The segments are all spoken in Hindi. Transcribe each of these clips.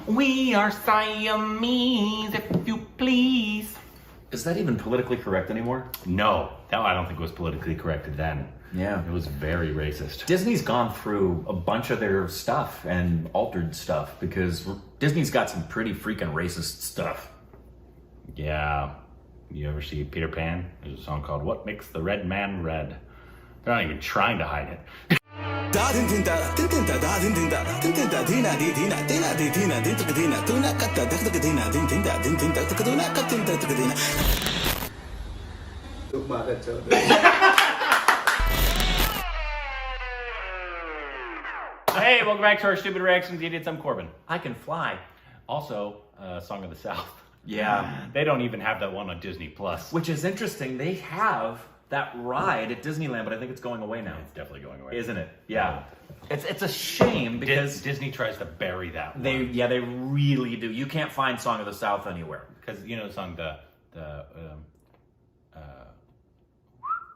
We are Siamese, if you please. Is that even politically correct anymore? No, I don't think it was politically correct then. Yeah. It was very racist. Disney's gone through a bunch of their stuff and altered stuff because Disney's got some pretty freaking racist stuff. Yeah. You ever see Peter Pan? There's a song called What Makes the Red Man Red. They're not even trying to hide it. Hey, welcome back to our Stupid Reactions. Idiots, I'm Corbin. I can fly. Also, Song of the South. Yeah. They don't even have that one on Disney Plus. Which is interesting. They have that ride at Disneyland, but I think it's going away now. It's definitely going away. Isn't it? Yeah. It's a shame because Disney tries to bury that one. they really do. You can't find Song of the South anywhere. Because you know the song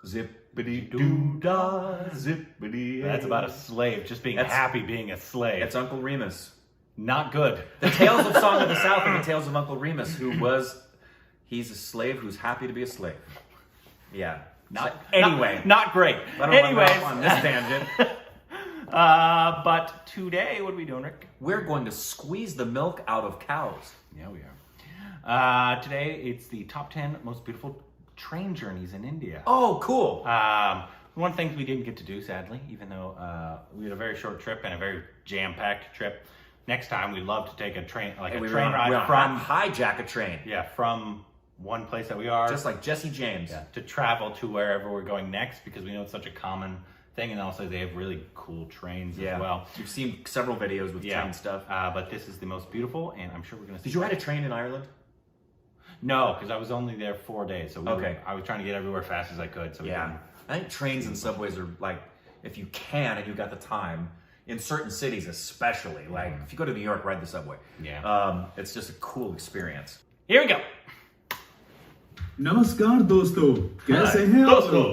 Zippity doo dah, zippity. That's about a slave just being happy being a slave. That's Uncle Remus. Not good. The Tales of Song of the South and the Tales of Uncle Remus, he's a slave who's happy to be a slave. Yeah. Not great. Anyways, on this tangent. But today, what are we doing, Rick? We're going to squeeze the milk out of cows. Yeah, we are. Today, it's the top 10 most beautiful train journeys in India. Oh, cool. One thing we didn't get to do, sadly, even though we had a very short trip and a very jam-packed trip. Next time, we'd love to take a train, ride from hijack a train. Yeah, from one place that we are, just like Jesse James, to travel to wherever we're going next, because we know it's such a common thing, and also they have really cool trains as well. You've seen several videos with train stuff, but this is the most beautiful, and I'm sure we're gonna. Did you ride a train in Ireland? No, because I was only there 4 days, so I was trying to get everywhere fast as I could. So I think trains and subways are like, if you can and you got the time. In certain cities, especially, like if you go to New York, ride the subway. Yeah, it's just a cool experience. Here we go. नमस्कार दोस्तों, कैसे हैं आप लोग?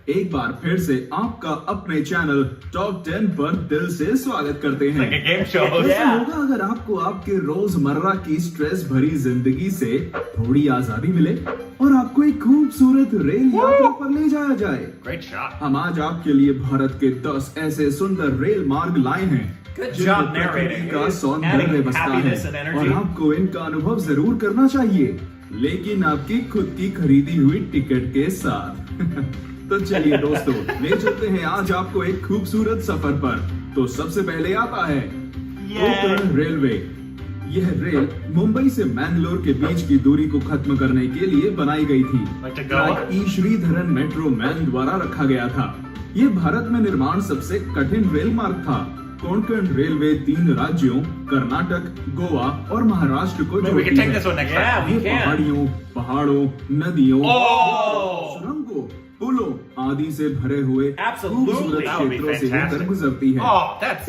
एक बार फिर से आपका अपने चैनल टॉप 10 पर दिल से स्वागत करते हैं। Like a game show. कैसा होगा अगर आपको आपके रोजमर्रा की स्ट्रेस भरी जिंदगी से थोड़ी आजादी मिले और आपको एक खूबसूरत रेल यात्रा पर ले जाया जाए। Great shot. हम आज आपके लिए भारत के 10 ऐसे सुंदर रेल मार्ग लाए हैं जिनमें प्रकृति का सौंदर्य बसता है और आपको इनका अनुभव जरूर करना चाहिए, लेकिन आपकी खुद की खरीदी हुई टिकट के साथ। तो चलिए दोस्तों, ले चलते हैं आज आपको एक खूबसूरत सफर पर। तो सबसे पहले आता है कोंकण रेलवे। यह रेल मुंबई से मैंगलोर के बीच की दूरी को खत्म करने के लिए बनाई गई थी। ई श्रीधरन मेट्रो मैन द्वारा रखा गया था। ये भारत में निर्माण सबसे कठिन रेल मार्ग था। कोंकण रेलवे 3 राज्यों कर्नाटक, गोवा और महाराष्ट्र को जोड़ती है। ये पहाड़ों, नदियों, सुरंगों, पुलों आदि से भरे हुए खूबसूरत क्षेत्रों से होकर गुजरती है।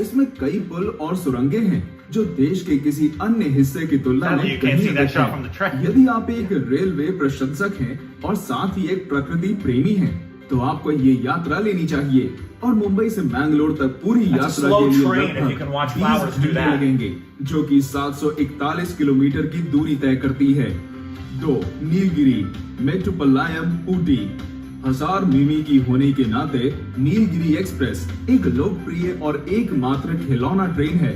इसमें कई पुल और सुरंगें हैं जो देश के किसी अन्य हिस्से की तुलना में कहीं अधिक हैं। यदि आप एक रेलवे प्रशंसक हैं और साथ ही एक प्रकृति प्रेमी हैं, तो आपको ये यात्रा लेनी चाहिए और मुंबई से मैंगलोर तक पूरी यात्रा के लिए लगभग 20 घंटे लगेंगे, जो कि 741 किलोमीटर की दूरी तय करती है। 2. नीलगिरी मेट्टुपलायम ऊटी। 1000 मिमी की होने के नाते नीलगिरी एक्सप्रेस एक लोकप्रिय और एकमात्र खिलौना ट्रेन है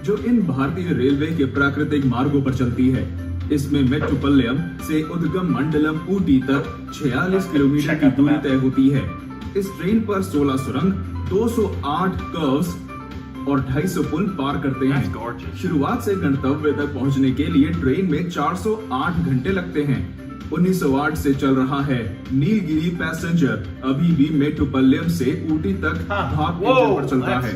जो इन भारतीय रेलवे के प्राकृतिक मार्गों पर चलती है। इसमें मेट्टुपल्लयम से उद्गम मंडलम ऊटी तक 46 किलोमीटर की दूरी तय होती है। इस ट्रेन पर 16 सुरंग, 208 कर्व्स और 250 पुल पार करते हैं। शुरुआत से गंतव्य तक पहुंचने के लिए ट्रेन में 408 घंटे लगते हैं। 1908 से चल रहा है नीलगिरी पैसेंजर अभी भी मेट्टुपल्लयम से ऊटी तक भाप इंजन पर चलता है।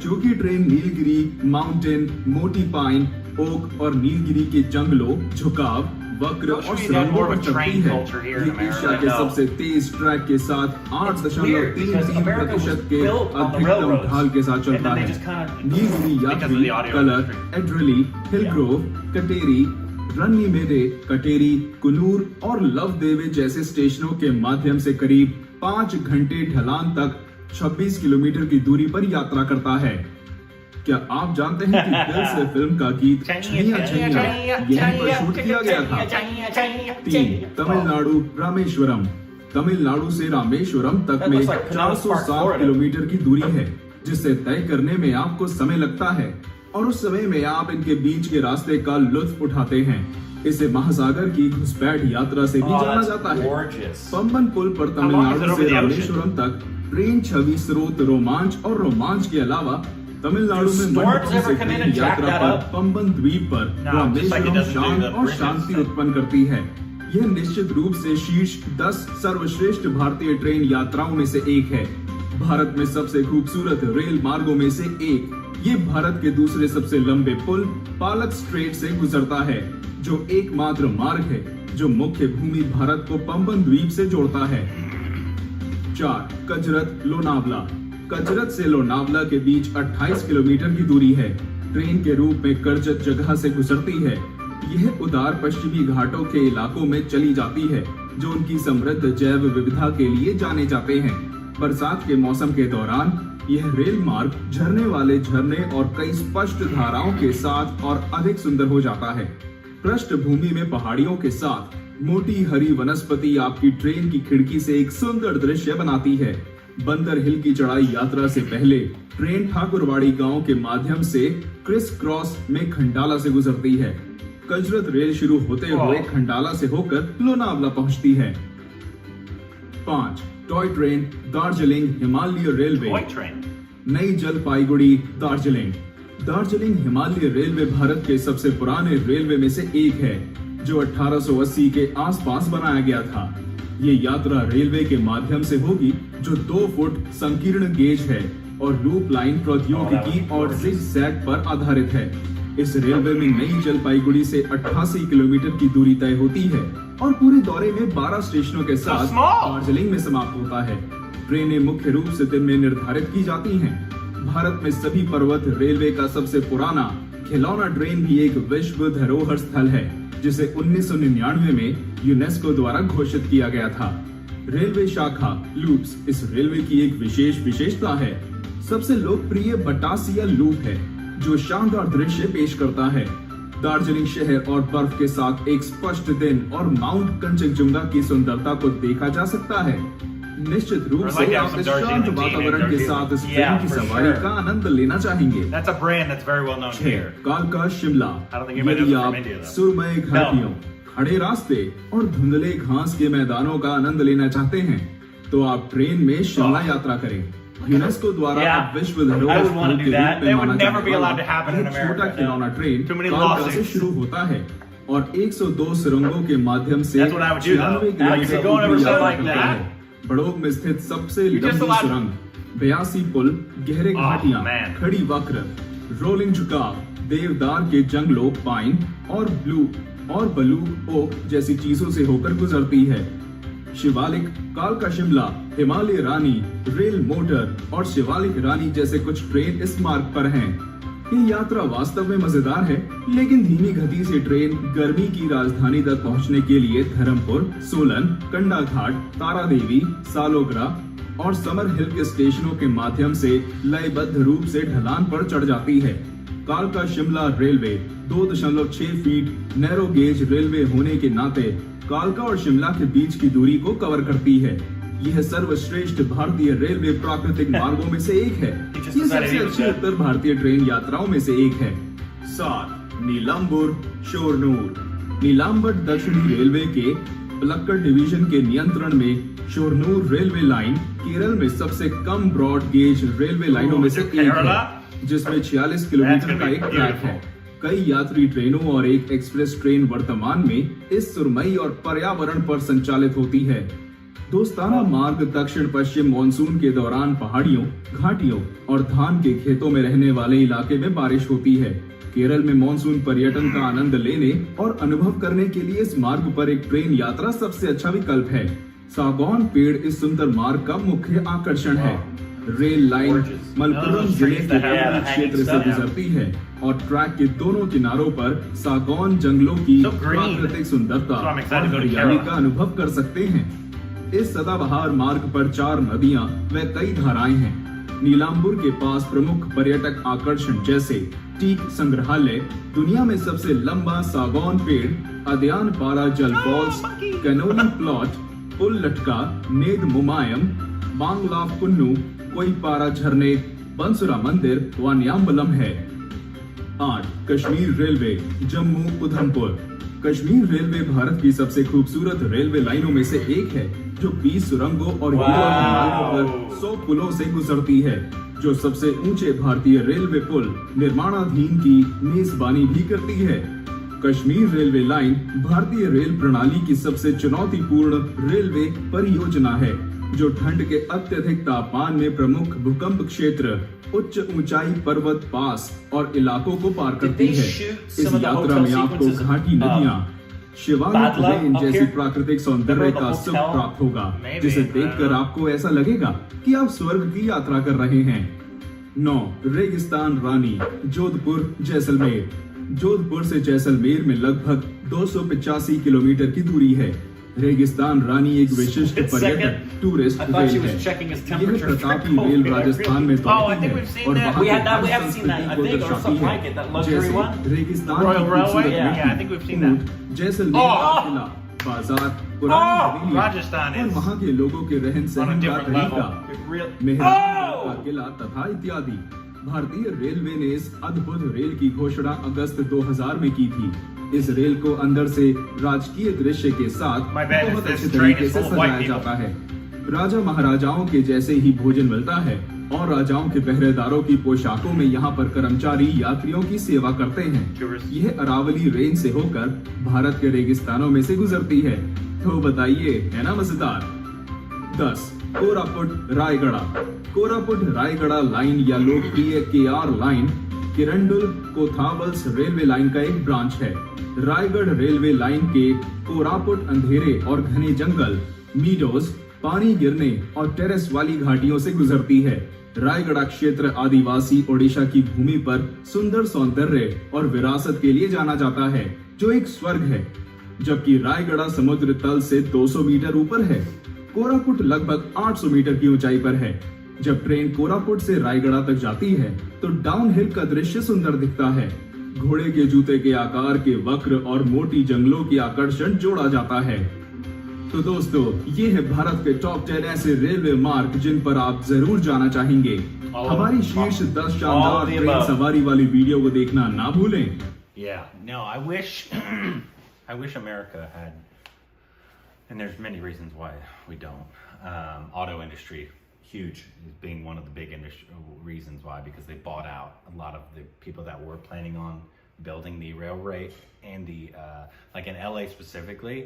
चूंकि ट्रेन नीलगिरी, माउंटेन, मोटी पाइन, ओक और नीलगिरी के जंगलों, झुकाव, वक्र और सुरंगों पर चलती है। ये एशिया के सबसे तेज ट्रैक के साथ 8.33% के अधिकतम ढाल के साथ चलता है। नीलगिरी यात्री कलर, एड्रेली, हिलग्रोव, कटेरी, रन्नीमेरे, कटेरी, कुनूर और लवदेवे जैसे स्टेशनों के माध्यम से करीब 5 घंटे ढलान तक 26 किलोमीटर की दूरी पर यात्रा करता है। क्या आप जानते हैं कि दिल से फिल्म का गीत छैया छैया यहीं पर शूट किया गया था। 3. तमिलनाडु रामेश्वरम। तमिलनाडु से रामेश्वरम तक में 407 किलोमीटर की दूरी है, जिसे तय करने में आपको समय लगता है और उस समय में आप इनके बीच के रास्ते का लुत्फ उठाते हैं। इसे महासागर की घुसपैठ यात्रा से भी जाना जाता है। पंबन पुल पर तमिलनाडु से रामेश्वरम तक ट्रेन छवि स्रोत रोमांच और रोमांच के अलावा तमिलनाडु में मंडपम से ट्रेन यात्रा पर पंबन द्वीप पर रामेश्वरम शांत और शांति उत्पन्न करती है। यह निश्चित रूप से शीर्ष 10 सर्वश्रेष्ठ भारतीय ट्रेन यात्राओं में से एक है। भारत में सबसे खूबसूरत रेल मार्गों में से एक। ये भारत के दूसरे सबसे लंबे पुल पालक स्ट्रेट से गुजरता है, जो एकमात्र मार्ग है जो मुख्य भूमि भारत को पंबन द्वीप से जोड़ता है। 4. कजरत लोनावला। कजरत से लोनावला के बीच 28 किलोमीटर की दूरी है। ट्रेन के रूप में करजत जगह से गुजरती है। यह उदार पश्चिमी घाटों के इलाकों में चली जाती है, जो उनकी समृद्ध जैव विविधता के लिए जाने जाते हैं। बरसात के मौसम के दौरान यह रेल मार्ग झरने वाले झरने और कई स्पष्ट धाराओं के साथ और अधिक सुंदर हो जाता है। पृष्ठभूमि में पहाड़ियों के साथ मोटी हरी वनस्पति आपकी ट्रेन की खिड़की से एक सुंदर दृश्य बनाती है। बंदर हिल की चढ़ाई यात्रा से पहले ट्रेन ठाकुरवाड़ी गांव के माध्यम से क्रिस क्रॉस में खंडाला से गुजरती है। कजरत रेल शुरू होते हुए खंडाला से होकर लोनावला पहुंचती है। 5. Toy train Darjeeling Himalaya railway. नई जलपाईगुड़ी दार्जिलिंग। दार्जिलिंग हिमालय रेलवे भारत के सबसे पुराने रेलवे में से एक है, जो 1880 के आसपास बनाया गया था। ये यात्रा रेलवे के माध्यम से होगी, जो 2 फुट संकीर्ण गेज है और लूप लाइन प्रौद्योगिकी और जिग-जैग पर आधारित है। इस रेलवे में नई जलपाईगुड़ी से 88 किलोमीटर की दूरी तय होती है और पूरे दौरे में 12 स्टेशनों के साथ दार्जिलिंग में समाप्त होता है। ट्रेनें मुख्य रूप से दिन में निर्धारित की जाती हैं। भारत में सभी पर्वत रेलवे का सबसे पुराना खिलौना ट्रेन भी एक विश्व धरोहर स्थल है, जिसे 1999 में यूनेस्को द्वारा घोषित किया गया था। रेलवे शाखा लूप्स इस रेलवे की एक विशेष विशेषता है। सबसे लोकप्रिय बटासिया लूप है, जो शानदार दृश्य पेश करता है। दार्जिलिंग शहर और बर्फ के साथ एक स्पष्ट दिन और माउंट कंचनजुंगा की सुंदरता को देखा जा सकता है। निश्चित रूप से आप इस शांत वातावरण के साथ इस ट्रेन की सवारी का आनंद लेना चाहेंगे। 6. कालका शिमला। यदि आप सुरमई घाटियों, खड़े रास्ते और धुंधले घास के मैदानों का आनंद लेना चाहते हैं, तो आप ट्रेन में शिमला यात्रा करें। यूनेस्को द्वारा विश्व धरोहर स्थल के रूप में माना जाने वाला यह छोटा खिलौना ट्रेन कालका से शुरू होता है और 102 सुरंगों के माध्यम से 96 किलोमीटर यात्रा करता है। बड़ोग में स्थित सबसे लंबी सुरंग, 82 पुल, गहरे घाटियां, खड़ी वक्र, रोलिंग झुकाव, देवदार के जंगलों, पाइन और ब्लू ओक जैसी चीजों से होकर गुजरती है। शिवालिक, कालका शिमला, हिमालय रानी, रेल मोटर और शिवालिक रानी जैसे कुछ ट्रेन इस मार्ग पर हैं। ये यात्रा वास्तव में मजेदार है, लेकिन धीमी गति से ट्रेन गर्मी की राजधानी तक पहुंचने के लिए धर्मपुर, सोलन, कंडाघाट, तारादेवी, सालोग्रा और समर हिल के स्टेशनों के माध्यम से लयबद्ध रूप से ढलान पर चढ़ जाती है। कालका Shimla railway 2.6 feet narrow gauge railway होने के नाते कालका और शिमला के बीच की दूरी को कवर करती है। यह सर्वश्रेष्ठ भारतीय रेलवे प्राकृतिक मार्गों में से एक है। ये सबसे अच्छी उत्तर भारतीय ट्रेन यात्राओं में से एक है। 7. नीलाम्बुर शोरनूर। नीलाम्बर दक्षिणी रेलवे के पलक्कड़ डिवीजन के नियंत्रण में शोरनूर रेलवे लाइन केरल में सबसे कम ब्रॉड गेज रेलवे लाइनों में से एक है, जिसमें 46 किलोमीटर का एक ट्रैक है। कई यात्री ट्रेनों और एक एक्सप्रेस ट्रेन वर्तमान में इस सुरमई और पर्यावरण पर संचालित होती है। दोस्ताना मार्ग दक्षिण पश्चिम मानसून के दौरान पहाड़ियों, घाटियों और धान के खेतों में रहने वाले इलाके में बारिश होती है। केरल में मानसून पर्यटन का आनंद लेने और अनुभव करने के लिए इस मार्ग पर एक ट्रेन यात्रा सबसे अच्छा विकल्प है। सागौन पेड़ इस सुंदर मार्ग का मुख्य आकर्षण है। रेल लाइन मलप्पुरम जिले के क्षेत्र से गुजरती है और ट्रैक के दोनों किनारों पर सागौन जंगलों की प्राकृतिक सुंदरता और हरियाली का अनुभव कर सकते हैं। इस सदाबहार मार्ग पर 4 नदियां व कई धाराएं हैं। नीलांबुर के पास प्रमुख पर्यटक आकर्षण जैसे टीक संग्रहालय, दुनिया में सबसे लंबा सागौन पेड़, अदयान पारा जल फॉल्स, कैनोली प्लॉट, पुल लटका, नेद मुमायम, बांगलाव कुन्नू, कोई पारा झरने, बंसुरा मंदिर व न्याम्बलम है। 8. कश्मीर रेलवे, जम्मू उधमपुर। कश्मीर रेलवे भारत की सबसे खूबसूरत रेलवे लाइनों में से एक है, जो 20 सुरंगों और मार्गों पर 100 पुलों से गुजरती है, जो सबसे ऊंचे भारतीय रेलवे पुल निर्माणाधीन की मेजबानी भी करती है। कश्मीर रेलवे लाइन भारतीय रेल प्रणाली की सबसे चुनौतीपूर्ण रेलवे परियोजना है, जो ठंड के अत्यधिक तापमान में प्रमुख भूकंप क्षेत्र, उच्च ऊंचाई पर्वत पास और इलाकों को पार करती है। इस यात्रा में आपको घाटी नदियां, शिवालिक रेंज जैसी प्राकृतिक सौंदर्य का सुख प्राप्त होगा, जिसे देखकर आपको ऐसा लगेगा कि आप स्वर्ग की यात्रा कर रहे हैं। 9. रेगिस्तान रानी, जोधपुर जैसलमेर। जोधपुर से जैसलमेर में लगभग 285 किलोमीटर की दूरी है। रेगिस्तान रानी एक विशिष्ट पर्यटक टूरिस्ट रेल है। यह प्रतापी रेल राजस्थान में दौड़ती है और वहाँ की संस्कृति को दर्शाती है, जैसे रेगिस्तान की खूबसूरत ऊंट, जैसलमेर का किला, बाजार, पुरानी हवेलियां और वहाँ के लोगों के रहन सहन का तरीका, मेहरानगढ़ का किला तथा इत्यादि। भारतीय रेलवे ने इस अद्भुत रेल की घोषणा अगस्त 2000 में की थी। इस रेल को अंदर से राजकीय दृश्य के साथ बहुत अच्छे तरीके से सजाया जाता है। राजा महाराजाओं के जैसे ही भोजन मिलता है और राजाओं के पहरेदारों की पोशाकों में यहाँ पर कर्मचारी यात्रियों की सेवा करते हैं। यह अरावली रेंज से होकर भारत के रेगिस्तानों में से गुजरती है। तो बताइए, है ना मजेदार? 10. कोरापुट रायगढ़। कोरापुट रायगढ़ लाइन या लोकप्रिय केआर लाइन किरंडुल कोथावल्स रेलवे लाइन का एक ब्रांच है। रायगढ़ रेलवे लाइन के कोरापुट अंधेरे और घने जंगल, मीडोज, पानी गिरने और टेरेस वाली घाटियों से गुजरती है। रायगढ़ क्षेत्र आदिवासी ओडिशा की भूमि पर सुंदर सौंदर्य और विरासत के लिए जाना जाता है, जो एक स्वर्ग है। जबकि रायगढ़ समुद्र तल से 200 मीटर ऊपर है। कोरापुट लगभग 800 मीटर की ऊंचाई पर है। जब ट्रेन कोरापुट से रायगढ़ तक जाती है तो डाउनहिल का दृश्य सुंदर दिखता है। घोड़े के जूते के आकार के वक्र और मोटी जंगलों की आकर्षण जोड़ा जाता है। तो दोस्तों, ये है भारत के टॉप 10 ऐसे रेलवे मार्ग जिन पर आप जरूर जाना चाहेंगे। हमारी शीर्ष 10 शानदार ट्रेन सवारी वाली वीडियो को देखना ना भूलें। Yeah, no, I wish America had, and there's many reasons why we don't. Auto industry, huge, is being one of the big reasons why, because they bought out a lot of the people that were planning on building the railway and the, like in LA specifically,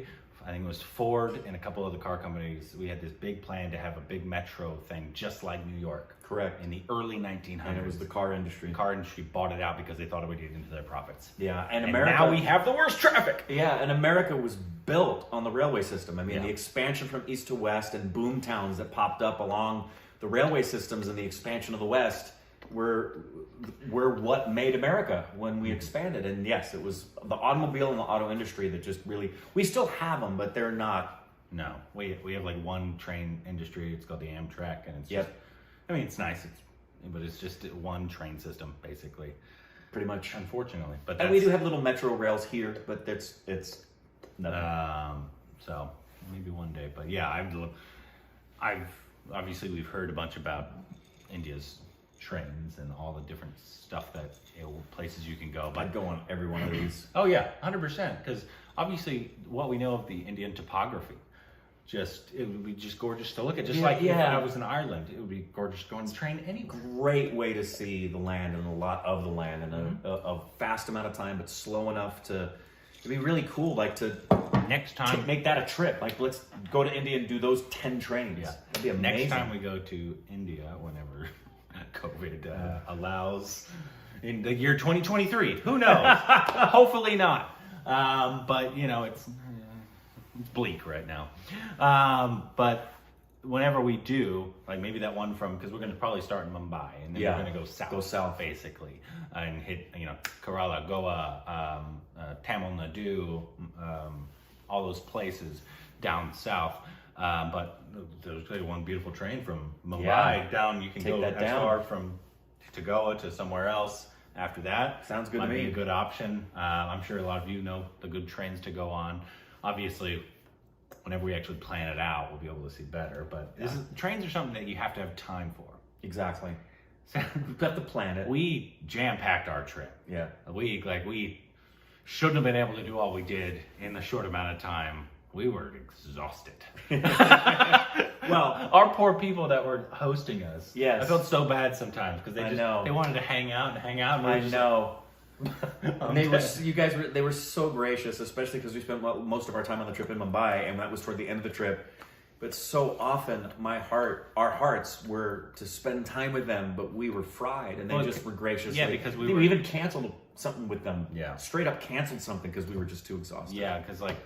I think it was Ford and a couple of the car companies, we had this big plan to have a big metro thing just like New York. Correct. In the early 1900s. And it was the car industry. The car industry bought it out because they thought it would eat into their profits. Yeah, and America, now we have the worst traffic. Yeah, and America was built on the railway system. I mean, the expansion from east to west and boom towns that popped up along the railway systems and the expansion of the West were what made America when we expanded. And yes, it was the automobile and the auto industry that just really, we still have them, but they're not. No, we have like one train industry. It's called the Amtrak, and it's just, I mean, it's nice, but it's just one train system basically. Pretty much, unfortunately. But and we do have little metro rails here, but it's nothing. So maybe one day, but yeah, I've obviously we've heard a bunch about India's trains and all the different stuff that places you can go. But I'd go on every one of these. Oh yeah, 100%. Because obviously, what we know of the Indian topography, it would be just gorgeous to look at. Just like if I was in Ireland, it would be gorgeous going to train anywhere. Great way to see the land and a lot of the land in a fast amount of time, but slow enough to. It'd be really cool, like to next time make that a trip. Like let's go to India and do those 10 trains. Yeah, that'd be amazing. Next time we go to India, whenever COVID allows, in the year 2023, who knows? Hopefully not. But you know, it's bleak right now. But whenever we do, like maybe that one because we're going to probably start in Mumbai and then we're going to go south basically and hit Kerala, Goa, Tamil Nadu, all those places down south. But there's like one beautiful train from Mumbai Yeah. down. You can Take go that as down. far from to Goa to somewhere else after that. Sounds good to Might be me. a good option. I'm sure a lot of you know the good trains to go on. Obviously, whenever we actually plan it out, we'll be able to see better. But trains are something that you have to have time for. Exactly. So We've got the planet. we jam-packed our trip. Yeah. We shouldn't have been able to do all we did in the short amount of time. We were exhausted. Well, Our poor people that were hosting us. Yes. I felt so bad sometimes because I know. they wanted to hang out and hang out. And we I were just know. like, They were so gracious, especially because we spent most of our time on the trip in Mumbai, and that was toward the end of the trip. But so often, our hearts were to spend time with them, but we were fried, and they Well, just were gracious. yeah, because we we were- even canceled something with them. Yeah. Straight up canceled something because we were just too exhausted. Yeah, because like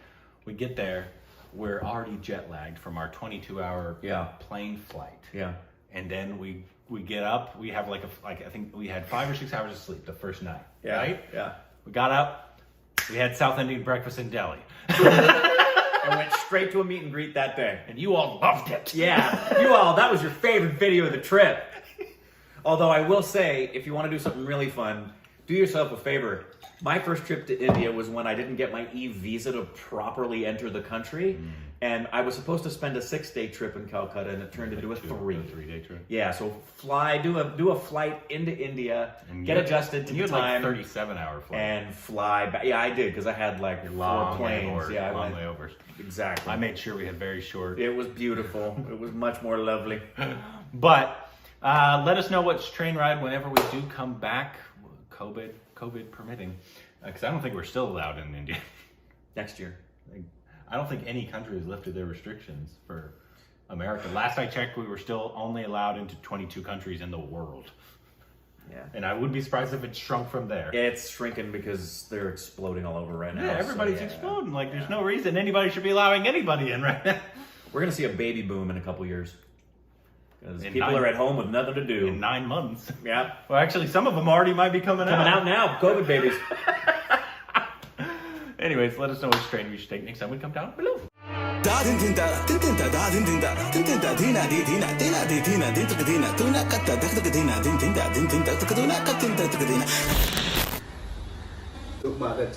we get there, we're already jet lagged from our 22-hour Yeah. plane flight. Yeah. And then we get up. We have like I think we had 5 or 6 hours of sleep the first night. Yeah. Right? Yeah. We got up. We had South Indian breakfast in Delhi, And went straight to a meet and greet that day. and you all loved it. Yeah, that was your favorite video of the trip. Although I will say, if you want to do something really fun, do yourself a favor. My first trip to India was when I didn't get my e-visa to properly enter the country. And I was supposed to spend a 6-day trip in Calcutta, and it turned into a 3. 3-day trip. Yeah, so do a flight into India, And get you- adjusted to You the had time, like 37-hour flight. and fly back. Yeah, I did, because I had like 4 long planes. layovers, Yeah, I long went. layovers. Exactly. I made sure we had very short. It was beautiful. It was much more lovely. But let us know what's train ride whenever we do come back, COVID permitting. Because I don't think we're still allowed in India. Next year. I don't think any country has lifted their restrictions for America. Last I checked, we were still only allowed into 22 countries in the world. Yeah. And I wouldn't be surprised if it shrunk from there. It's shrinking because they're exploding all over right now. Yeah, everybody's so, yeah. exploding. Like, there's no reason anybody should be allowing anybody in right now. We're going to see a baby boom in a couple years. Because In people 9 are at home with nothing to do. In 9 months. Yeah. Well, actually, some of them already might be coming Coming out now, COVID babies. Anyways, let us know which train we should take next time we come down below. Da din din da din din da da din din da din din da dina di dina dina di dina din tuk dina tuna katta dak tuk dina din din da din din da tuk tuna katta tuk dina. Tuk magat